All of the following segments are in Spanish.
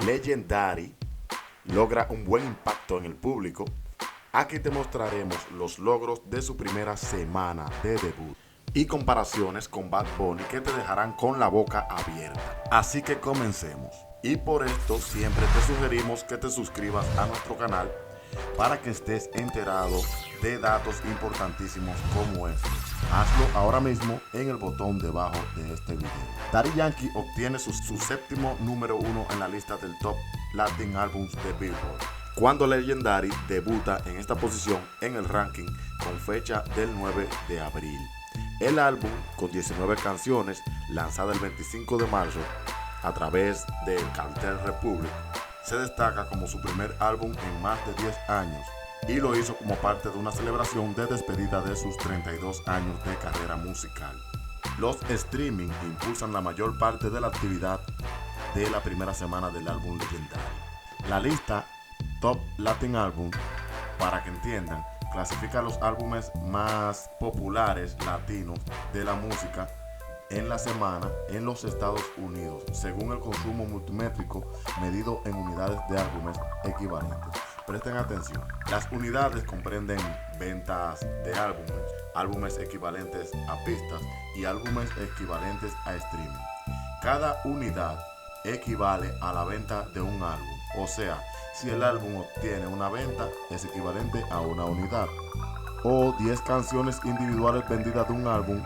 Legendary logra un buen impacto en el público. Aquí te mostraremos los logros de su primera semana de debut y comparaciones con Bad Bunny que te dejarán con la boca abierta. Así que comencemos. Y por esto siempre te sugerimos que te suscribas a nuestro canal para que estés enterado de datos importantísimos como estos. Hazlo ahora mismo en el botón debajo de este video. Daddy Yankee obtiene su séptimo número 1 en la lista del Top Latin Albums de Billboard, cuando Legendary debuta en esta posición en el ranking con fecha del 9 de abril. El álbum, con 19 canciones, lanzada el 25 de marzo a través del Cartel Republic, se destaca como su primer álbum en más de 10 años y lo hizo como parte de una celebración de despedida de sus 32 años de carrera musical. Los streaming impulsan la mayor parte de la actividad de la primera semana del álbum Legendary. La lista Top Latin Album, para que entiendan, clasifica los álbumes más populares latinos de la música en la semana en los Estados Unidos, según el consumo multimétrico medido en unidades de álbumes equivalentes. Presten atención, las unidades comprenden ventas de álbumes equivalentes a pistas y álbumes equivalentes a streaming. Cada unidad equivale a la venta de un álbum, o sea, si el álbum obtiene una venta es equivalente a una unidad, o 10 canciones individuales vendidas de un álbum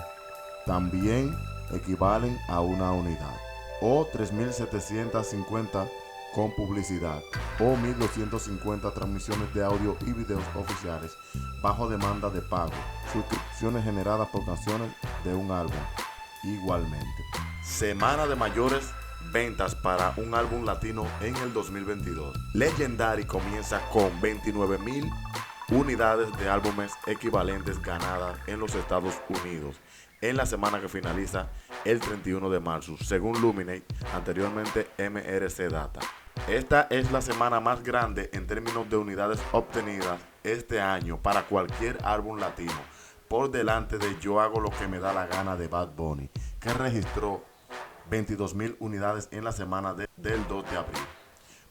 también equivalen a una unidad, o 3.750 con publicidad, o 1.250 transmisiones de audio y videos oficiales bajo demanda de pago, suscripciones generadas por canciones de un álbum. Igualmente, semana de mayores ventas para un álbum latino en el 2022. Legendary comienza con 29.000 unidades de álbumes equivalentes ganadas en los Estados Unidos en la semana que finaliza el 31 de marzo, según Luminate, anteriormente MRC Data. Esta es la semana más grande en términos de unidades obtenidas este año para cualquier álbum latino, por delante de Yo Hago Lo Que Me Da La Gana de Bad Bunny, que registró 22.000 unidades en la semana del 2 de abril.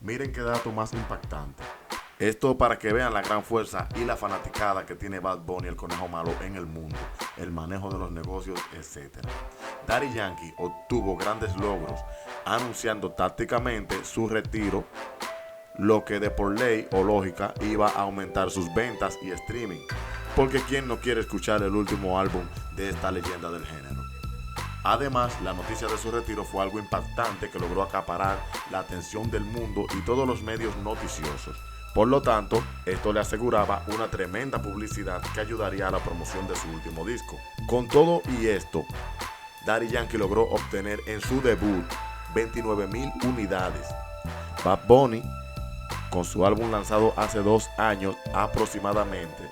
Miren qué dato más impactante. Esto para que vean la gran fuerza y la fanaticada que tiene Bad Bunny, el conejo malo, en el mundo, el manejo de los negocios, etc. Daddy Yankee obtuvo grandes logros anunciando tácticamente su retiro, lo que de por ley o lógica iba a aumentar sus ventas y streaming, porque ¿quién no quiere escuchar el último álbum de esta leyenda del género? Además, la noticia de su retiro fue algo impactante que logró acaparar la atención del mundo y todos los medios noticiosos. Por lo tanto, esto le aseguraba una tremenda publicidad que ayudaría a la promoción de su último disco. Con todo y esto, Daddy Yankee logró obtener en su debut 29.000 unidades. Bad Bunny, con su álbum lanzado hace 2 años aproximadamente,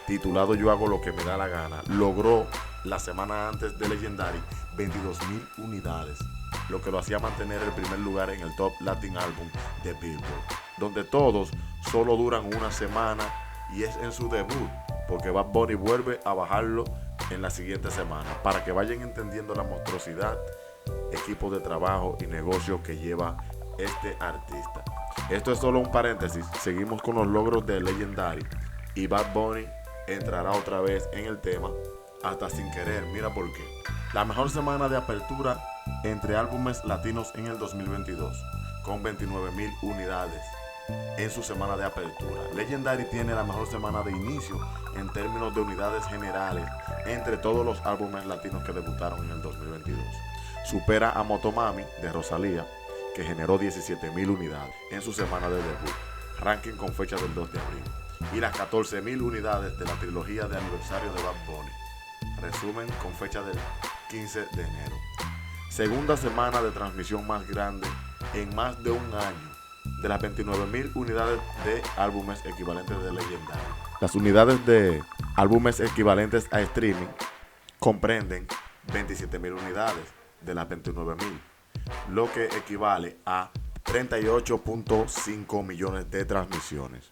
titulado Yo Hago Lo Que Me Da La Gana, logró la semana antes de Legendary 22.000 unidades, lo que lo hacía mantener el primer lugar en el Top Latin Album de Billboard, donde todos solo duran una semana y es en su debut, porque Bad Bunny vuelve a bajarlo en la siguiente semana, para que vayan entendiendo la monstruosidad, equipo de trabajo y negocio que lleva este artista. Esto es solo un paréntesis, seguimos con los logros de Legendary y Bad Bunny entrará otra vez en el tema hasta sin querer, mira por qué. La mejor semana de apertura entre álbumes latinos en el 2022, con 29.000 unidades en su semana de apertura. Legendary tiene la mejor semana de inicio en términos de unidades generales entre todos los álbumes latinos que debutaron en el 2022. Supera a Motomami de Rosalía, que generó 17.000 unidades en su semana de debut, ranking con fecha del 2 de abril, y las 14.000 unidades de la trilogía de aniversario de Bad Bunny, resumen con fecha del 15 de enero. Segunda semana de transmisión más grande en más de un año de las 29.000 unidades de álbumes equivalentes de Legendary. Las unidades de álbumes equivalentes a streaming comprenden 27.000 unidades de las 29.000, lo que equivale a 38.5 millones de transmisiones.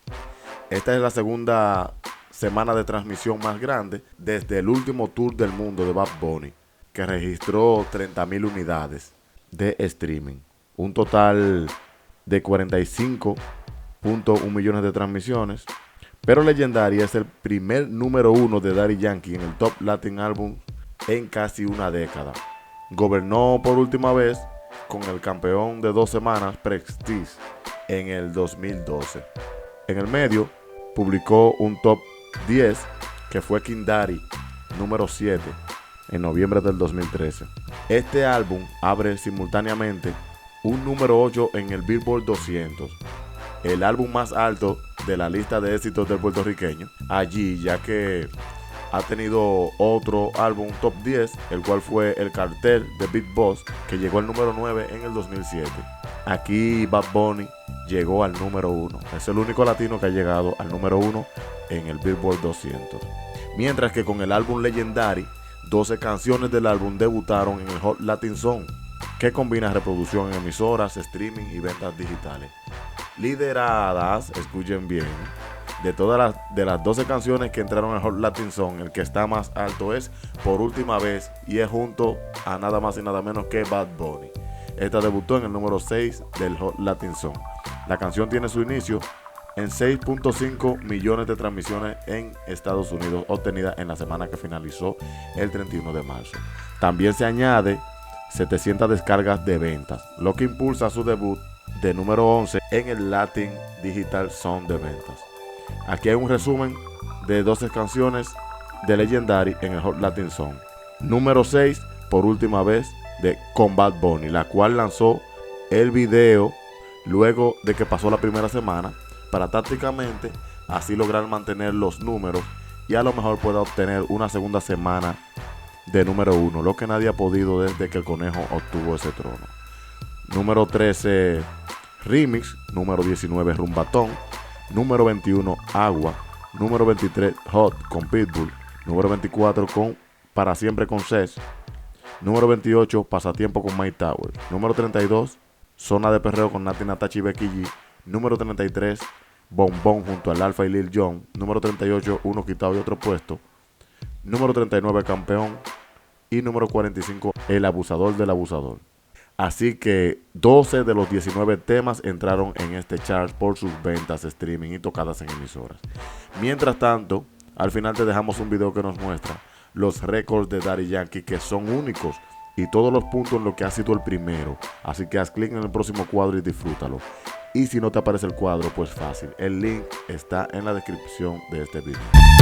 Esta es la segunda semana de transmisión más grande desde el último tour del mundo de Bad Bunny, que registró 30.000 unidades de streaming. Un total de 45.1 millones de transmisiones. Pero Legendary es el primer número 1 de Daddy Yankee en el Top Latin Album en casi una década. Gobernó por última vez con el campeón de 2 semanas, Prestige, en el 2012. En el medio, publicó un Top 10 que fue King Daddy, número 7, en noviembre del 2013. Este álbum abre simultáneamente un número 8 en el Billboard 200, el álbum más alto de la lista de éxitos del puertorriqueño, allí ya que ha tenido otro álbum top 10, el cual fue El Cartel de Big Boss, que llegó al número 9 en el 2007. Aquí Bad Bunny llegó al número 1. Es el único latino que ha llegado al número 1 en el Billboard 200. Mientras que con el álbum Legendary, 12 canciones del álbum debutaron en el Hot Latin Song, que combina reproducción en emisoras, streaming y ventas digitales. Lideradas, escuchen bien, de todas las 12 canciones que entraron al Hot Latin Song, el que está más alto es Por Última Vez, y es junto a nada más y nada menos que Bad Bunny. Esta debutó en el número 6 del Hot Latin Song. La canción tiene su inicio en 6.5 millones de transmisiones en Estados Unidos, obtenidas en la semana que finalizó el 31 de marzo. También se añade 700 descargas de ventas, lo que impulsa su debut de número 11 en el Latin Digital Song de ventas. Aquí hay un resumen de 12 canciones de Legendary en el Hot Latin Song. Número 6, Por Última Vez, de con Bad Bunny, la cual lanzó el video luego de que pasó la primera semana, para tácticamente así lograr mantener los números y a lo mejor pueda obtener una segunda semana de número 1, lo que nadie ha podido desde que el Conejo obtuvo ese trono. Número 13, Remix. Número 19, Rumbatón. Número 21, Agua. Número 23, Hot con Pitbull. Número 24, con Para Siempre con Cés. Número 28, Pasatiempo con Mike Tower. Número 32, Zona de Perreo con Nati Natasha y Becky G. Número 33, Bombón junto al Alfa y Lil Jon. Número 38, Uno Quitado y Otro Puesto. Número 39, Campeón. Y número 45, El Abusador del Abusador. Así que 12 de los 19 temas entraron en este chart por sus ventas, streaming y tocadas en emisoras. Mientras tanto, al final te dejamos un video que nos muestra los récords de Daddy Yankee, que son únicos, y todos los puntos en lo que ha sido el primero. Así que haz clic en el próximo cuadro y disfrútalo. Y si no te aparece el cuadro, pues fácil, el link está en la descripción de este video.